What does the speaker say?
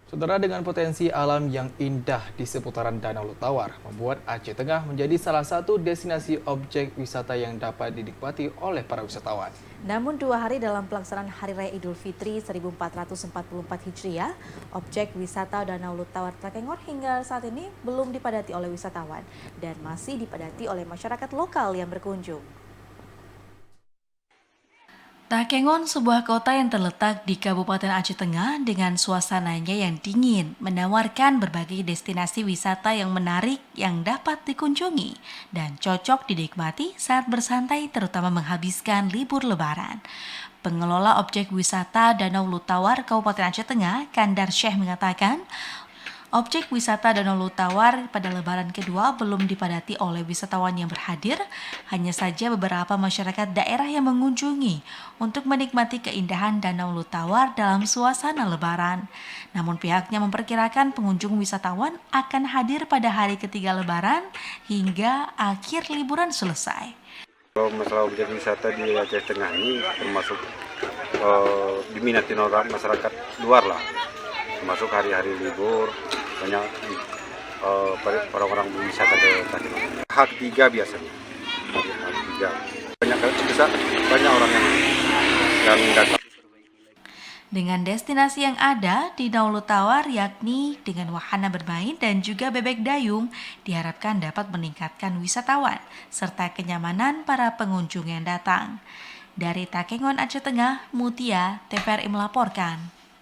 Saudara, dengan potensi alam yang indah di seputaran Danau Lutawar, membuat Aceh Tengah menjadi salah satu destinasi objek wisata yang dapat dinikmati oleh para wisatawan. Namun 2 hari dalam pelaksanaan Hari Raya Idul Fitri 1444 Hijriah, objek wisata Danau Lutawar Takengor hingga saat ini belum dipadati oleh wisatawan dan masih dipadati oleh masyarakat lokal yang berkunjung. Takengon, sebuah kota yang terletak di Kabupaten Aceh Tengah dengan suasananya yang dingin, menawarkan berbagai destinasi wisata yang menarik yang dapat dikunjungi dan cocok dinikmati saat bersantai terutama menghabiskan libur lebaran. Pengelola objek wisata Danau Lutawar Kabupaten Aceh Tengah, Kandar Syekh mengatakan, objek wisata Danau Lutawar pada lebaran kedua belum dipadati oleh wisatawan yang berhadir, hanya saja beberapa masyarakat daerah yang mengunjungi untuk menikmati keindahan Danau Lutawar dalam suasana lebaran. Namun pihaknya memperkirakan pengunjung wisatawan akan hadir pada hari ketiga lebaran hingga akhir liburan selesai. Kalau masalah objek wisata di Aceh Tengah ini termasuk diminati orang masyarakat luar lah, termasuk hari-hari libur banyak orang-orang wisata ke Takengon. H3 biasanya, H3 banyak besar, banyak orang yang datang. Dengan destinasi yang ada di Danau Lutawar, yakni dengan wahana bermain dan juga bebek dayung, diharapkan dapat meningkatkan wisatawan serta kenyamanan para pengunjung yang datang. Dari Takengon, Aceh Tengah, Mutia, TVRI melaporkan.